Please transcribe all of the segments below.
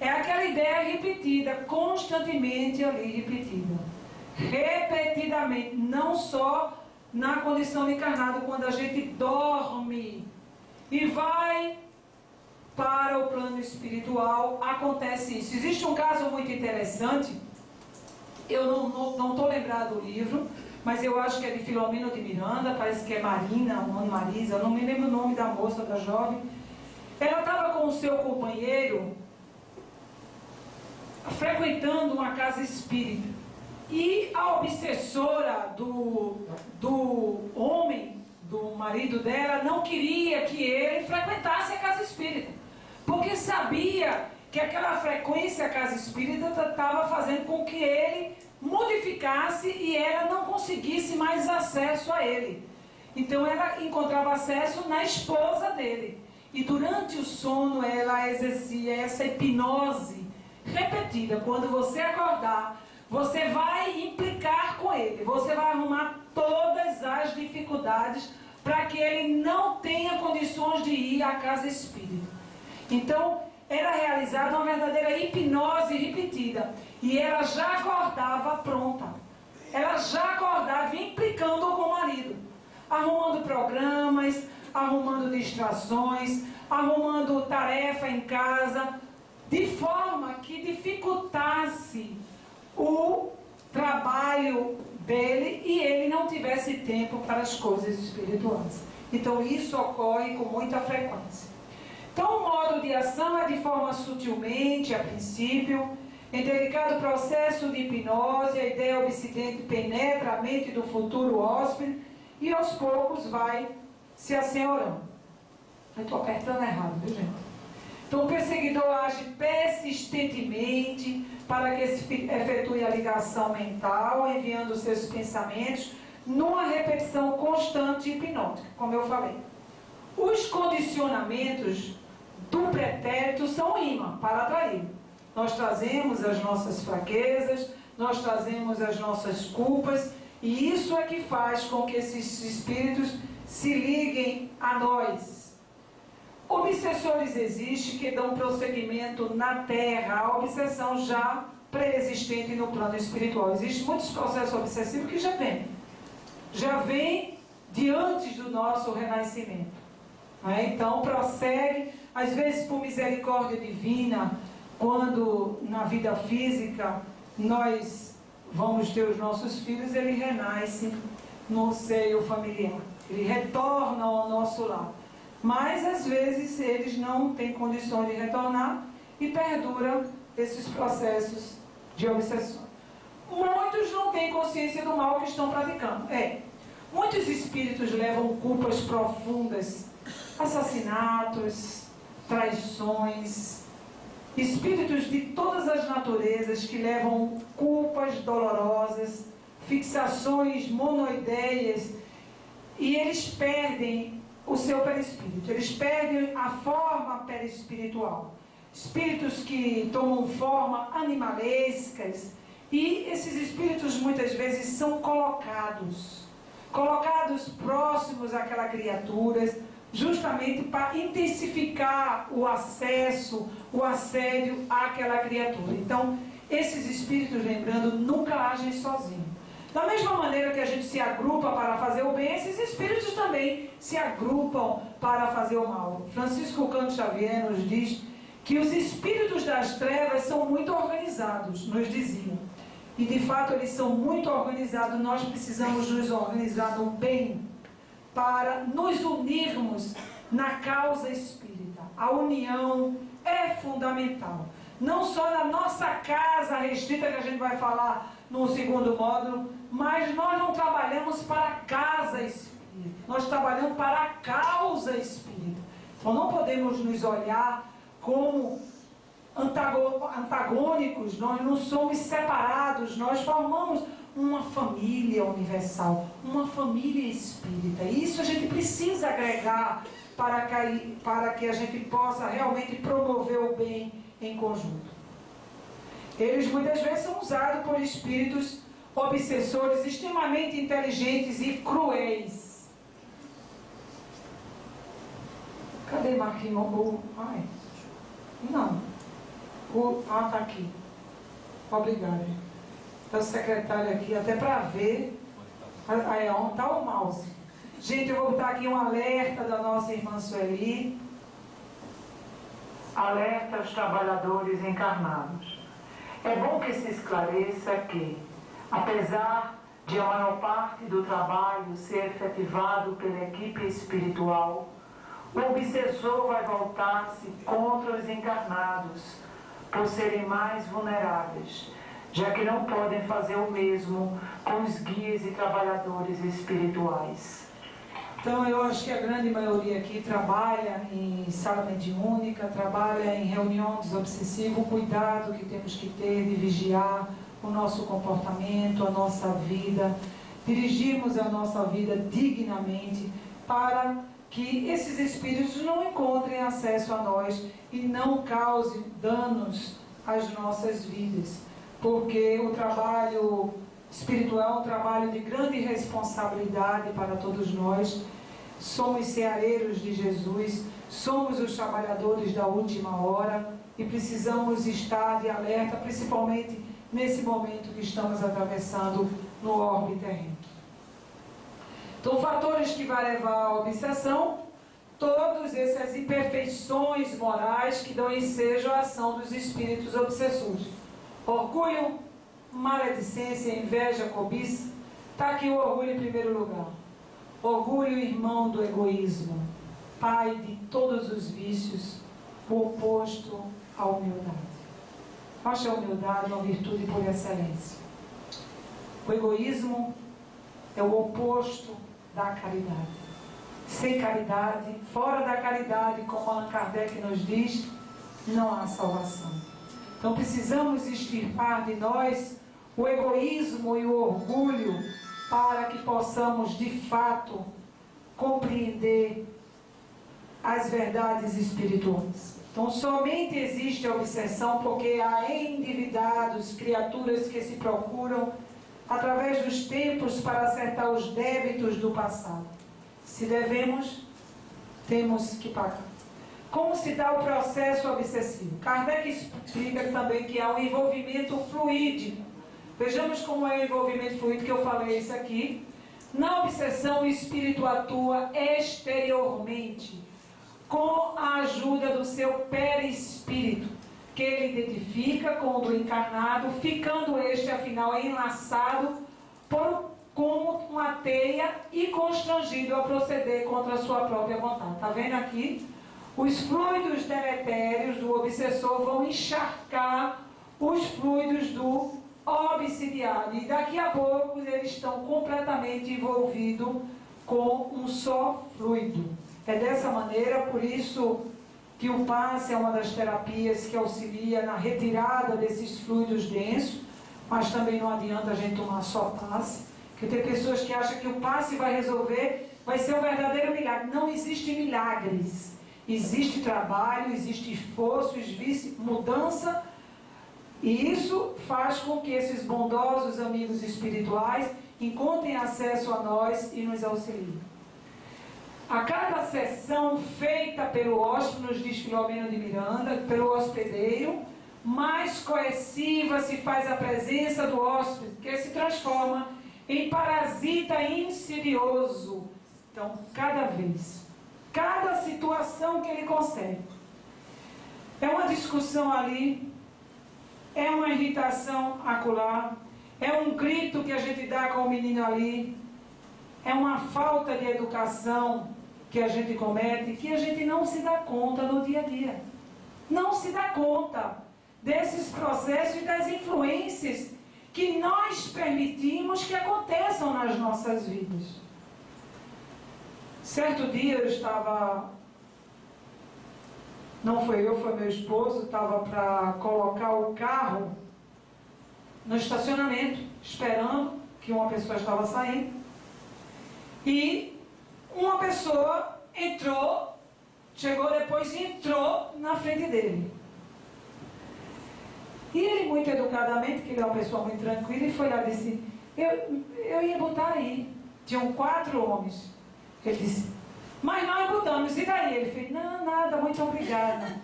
É aquela ideia repetida, constantemente ali repetida. Repetidamente, não só na condição encarnada, quando a gente dorme e vai para o plano espiritual, acontece isso. Existe um caso muito interessante, eu não estou lembrado do livro, mas eu acho que é de Filomeno de Miranda, parece que é Marina, ou Marisa, eu não me lembro o nome da moça, da jovem. Ela estava com o seu companheiro frequentando uma casa espírita. E a obsessora do homem, do marido dela, não queria que ele frequentasse a casa espírita. Porque sabia que aquela frequência à casa espírita estava fazendo com que ele modificasse e ela não conseguisse mais acesso a ele. Então ela encontrava acesso na esposa dele. E durante o sono ela exercia essa hipnose repetida. Quando você acordar, você vai implicar com ele. Você vai arrumar todas as dificuldades para que ele não tenha condições de ir à casa espírita. Então, era realizada uma verdadeira hipnose repetida. E ela já acordava pronta. Ela já acordava implicando com o marido. Arrumando programas, arrumando distrações, arrumando tarefa em casa, de forma que dificultasse o trabalho dele e ele não tivesse tempo para as coisas espirituais. Então isso ocorre com muita frequência. Então o modo de ação é de forma sutilmente, a princípio, em delicado processo de hipnose, a ideia obsidente penetra a mente do futuro hóspede e aos poucos vai se assenhorando. Eu estou apertando errado, viu, gente? Então o perseguidor age persistentemente para que se efetue a ligação mental, enviando seus pensamentos numa repetição constante e hipnótica, como eu falei. Os condicionamentos do pretérito são imã para atrair. Nós trazemos as nossas fraquezas, nós trazemos as nossas culpas, e isso é que faz com que esses espíritos se liguem a nós. Obsessores existem que dão prosseguimento na Terra à obsessão já pré-existente no plano espiritual. Existem muitos processos obsessivos que já vem de antes do nosso renascimento. Então prossegue, às vezes por misericórdia divina, quando na vida física nós vamos ter os nossos filhos, ele renasce no seio familiar, ele retorna ao nosso lar. Mas às vezes eles não têm condições de retornar e perdura esses processos de obsessão. Muitos não têm consciência do mal que estão praticando. Muitos espíritos levam culpas profundas, assassinatos, traições, espíritos de todas as naturezas que levam culpas dolorosas, fixações monoideias, e eles perdem o seu perispírito, eles perdem a forma perispiritual. Espíritos que tomam forma animalescas, e esses espíritos muitas vezes são colocados próximos àquela criatura, justamente para intensificar o acesso, o assédio àquela criatura. Então, esses espíritos, lembrando, nunca agem sozinhos. Da mesma maneira que a gente se agrupa para fazer o bem, esses espíritos também se agrupam para fazer o mal. Francisco Cândido Xavier nos diz que os espíritos das trevas são muito organizados, nos diziam. E de fato eles são muito organizados. Nós precisamos nos organizar no bem para nos unirmos na causa espírita. A união é fundamental. Não só na nossa casa restrita, que a gente vai falar no segundo módulo, mas nós não trabalhamos para a casa espírita. Nós trabalhamos para a causa espírita. Então não podemos nos olhar como antagônicos, nós não somos separados, nós formamos uma família universal, uma família espírita. E isso a gente precisa agregar para que a gente possa realmente promover o bem em conjunto. Eles muitas vezes são usados por espíritos obsessores extremamente inteligentes e cruéis. Cadê Marquinhos? Não. Está aqui. Obrigada. Está o secretário aqui, até para ver. Aí, onde está o mouse? Gente, eu vou botar aqui um alerta da nossa irmã Sueli. Alerta aos trabalhadores encarnados. É bom que se esclareça que, apesar de a maior parte do trabalho ser efetivado pela equipe espiritual, o obsessor vai voltar-se contra os encarnados, por serem mais vulneráveis, já que não podem fazer o mesmo com os guias e trabalhadores espirituais. Então, eu acho que a grande maioria aqui trabalha em sala mediúnica, trabalha em reunião desobsessiva, o cuidado que temos que ter de vigiar o nosso comportamento, a nossa vida, dirigirmos a nossa vida dignamente para que esses espíritos não encontrem acesso a nós e não causem danos às nossas vidas. Porque o trabalho espiritual é um trabalho de grande responsabilidade para todos nós. Somos ceareiros de Jesus, somos os trabalhadores da última hora e precisamos estar de alerta, principalmente nesse momento que estamos atravessando no orbe terreno. Então, fatores que vão levar à obsessão, todas essas imperfeições morais que dão ensejo à ação dos espíritos obsessores. Orgulho, maledicência, inveja, cobiça. Está aqui o orgulho em primeiro lugar. Orgulho, irmão do egoísmo, pai de todos os vícios, o oposto à humildade. Acho a humildade uma virtude por excelência. O egoísmo é o oposto da caridade. Sem caridade, fora da caridade, como Allan Kardec nos diz, não há salvação. Então precisamos extirpar de nós o egoísmo e o orgulho para que possamos de fato compreender as verdades espirituais. Então somente existe a obsessão porque há endividados, criaturas que se procuram através dos tempos para acertar os débitos do passado. Se devemos, temos que pagar. Como se dá o processo obsessivo? Kardec explica também que há um envolvimento fluídico. Vejamos como é o envolvimento fluídico, que eu falei isso aqui. Na obsessão, o espírito atua exteriormente, com a ajuda do seu perispírito, que ele identifica com o do encarnado, ficando este, afinal, enlaçado como uma teia e constrangido a proceder contra a sua própria vontade. Está vendo aqui? Os fluidos deletérios do obsessor vão encharcar os fluidos do obsidiado. E daqui a pouco eles estão completamente envolvidos com um só fluido. É dessa maneira, por isso que o passe é uma das terapias que auxilia na retirada desses fluidos densos, mas também não adianta a gente tomar só passe, porque tem pessoas que acham que o passe vai resolver, vai ser um verdadeiro milagre. Não existem milagres. Existe trabalho, existe esforço, existe mudança, e isso faz com que esses bondosos amigos espirituais encontrem acesso a nós e nos auxiliem. A cada sessão feita pelo hóspede, nos diz Filomeno de Miranda, pelo hospedeiro, mais coerciva se faz a presença do hóspede, que se transforma em parasita insidioso. Então, cada situação que ele consegue. É uma discussão ali, é uma irritação acolá, é um grito que a gente dá com o menino ali, é uma falta de educação que a gente comete, que a gente não se dá conta no dia a dia. Não se dá conta desses processos e das influências que nós permitimos que aconteçam nas nossas vidas. Certo dia eu estava, não foi eu, foi meu esposo, estava para colocar o carro no estacionamento, esperando que uma pessoa estava saindo, e uma pessoa entrou, chegou depois e entrou na frente dele. E ele, muito educadamente, que ele é uma pessoa muito tranquila, e foi lá e disse, eu ia botar aí. Tinham 4 homens. Ele disse, mas nós botamos, e daí? Ele fez, não, nada, muito obrigada.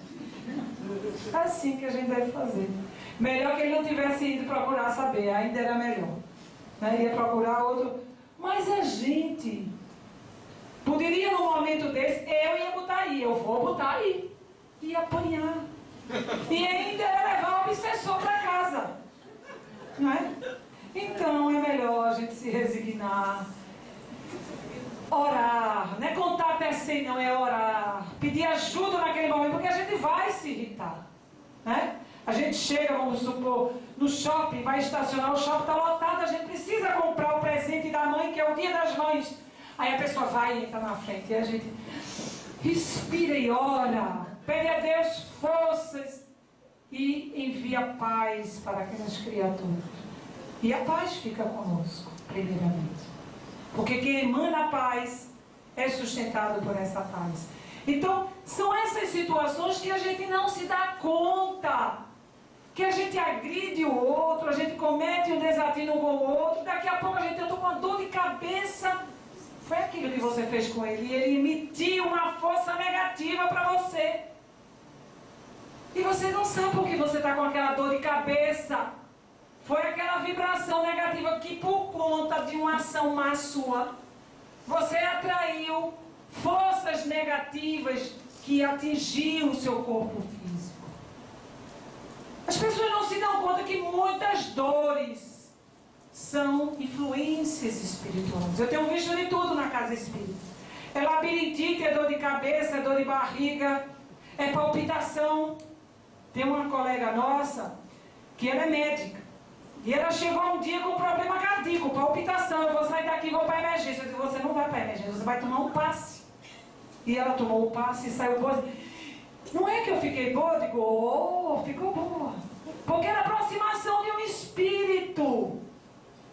É assim que a gente deve fazer. Melhor que ele não tivesse ido procurar saber, ainda era melhor. Né? Ia procurar outro. Mas a gente poderia, num momento desse, eu ia botar aí, eu vou botar aí. E apanhar. E ainda era levar o obsessor para casa. Não é? Então é melhor a gente se resignar. Orar, não é contar até 100, não, é orar. Pedir ajuda naquele momento, porque a gente vai se irritar. Né? A gente chega, vamos supor, no shopping, vai estacionar, o shopping está lotado, a gente precisa comprar o presente da mãe, que é o Dia das Mães. Aí a pessoa vai e entra na frente, e a gente respira e ora, pede a Deus forças e envia paz para aquelas criaturas. E a paz fica conosco, primeiramente. Porque quem emana a paz é sustentado por essa paz. Então, são essas situações que a gente não se dá conta. Que a gente agride o outro, a gente comete um desatino com o outro, daqui a pouco a gente está com uma dor de cabeça. Foi aquilo que você fez com ele, e ele emitiu uma força negativa para você. E você não sabe por que você está com aquela dor de cabeça. Foi aquela vibração negativa que, por conta de uma ação má sua, você atraiu forças negativas que atingiam o seu corpo físico. As pessoas não se dão conta que muitas dores são influências espirituais. Eu tenho visto de tudo na casa espírita. É labirintite, é dor de cabeça, é dor de barriga, é palpitação. Tem uma colega nossa que ela é médica. E ela chegou um dia com problema cardíaco, palpitação. Eu vou sair daqui e vou para a emergência. Eu disse, você não vai para a emergência, você vai tomar um passe. E ela tomou o passe e saiu boa. Não é que eu fiquei boa? Eu digo, ficou boa. Porque era aproximação de um espírito.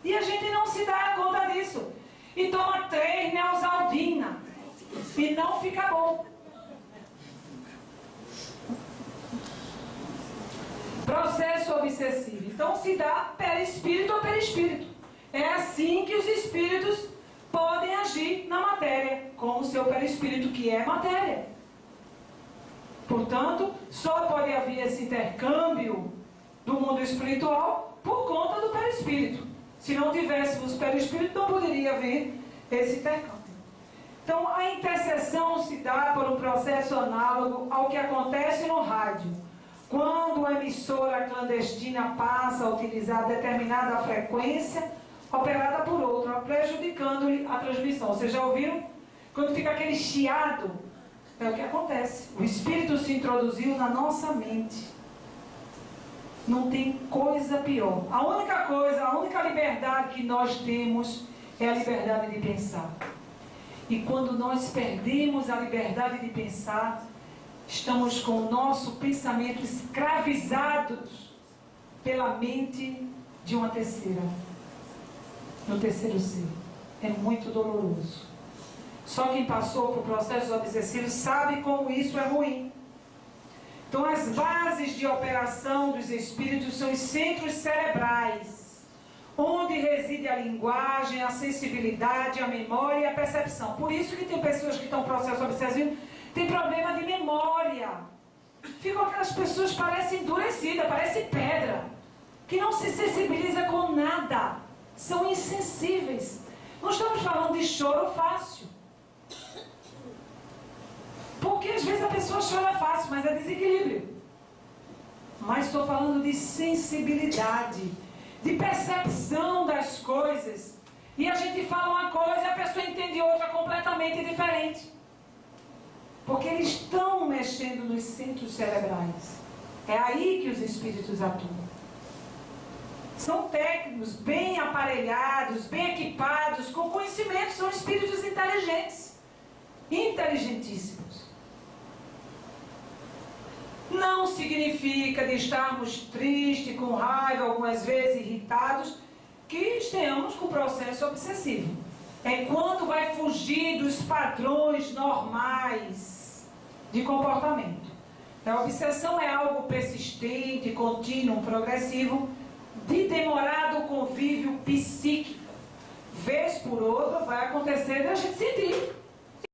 E a gente não se dá conta disso. E toma 3 Neosaldina. E não fica bom. Processo obsessivo. Então se dá perispírito ou perispírito. É assim que os espíritos podem agir na matéria, com o seu perispírito, que é matéria. Portanto, só pode haver esse intercâmbio do mundo espiritual por conta do perispírito. Se não tivéssemos perispírito, não poderia haver esse intercâmbio. Então, a intercessão se dá por um processo análogo ao que acontece no rádio. Quando a emissora clandestina passa a utilizar determinada frequência operada por outra, prejudicando-lhe a transmissão. Vocês já ouviram? Quando fica aquele chiado, é o que acontece. O espírito se introduziu na nossa mente. Não tem coisa pior. A única coisa, a única liberdade que nós temos é a liberdade de pensar. E quando nós perdemos a liberdade de pensar, estamos com o nosso pensamento escravizados pela mente de uma terceira, no terceiro ser. É muito doloroso. Só quem passou por processos obsessivos sabe como isso é ruim. Então, as bases de operação dos espíritos são os centros cerebrais, onde reside a linguagem, a sensibilidade, a memória e a percepção. Por isso que tem pessoas que estão em processo obsessivo, tem problema de memória. Ficam aquelas pessoas que parecem endurecidas, parecem pedra, que não se sensibiliza com nada. São insensíveis. Não estamos falando de choro fácil. Porque às vezes a pessoa chora fácil, mas é desequilíbrio. Mas estou falando de sensibilidade, de percepção das coisas. E a gente fala uma coisa e a pessoa entende outra completamente diferente. Porque eles estão mexendo nos centros cerebrais. É aí que os espíritos atuam. São técnicos bem aparelhados, bem equipados, com conhecimento, são espíritos inteligentes. Inteligentíssimos. Não significa de estarmos tristes, com raiva, algumas vezes irritados, que estejamos com processo obsessivo. É quando vai fugir dos padrões normais de comportamento. A obsessão é algo persistente, contínuo, progressivo, de demorado convívio psíquico. Vez por outra vai acontecer de a gente sentir.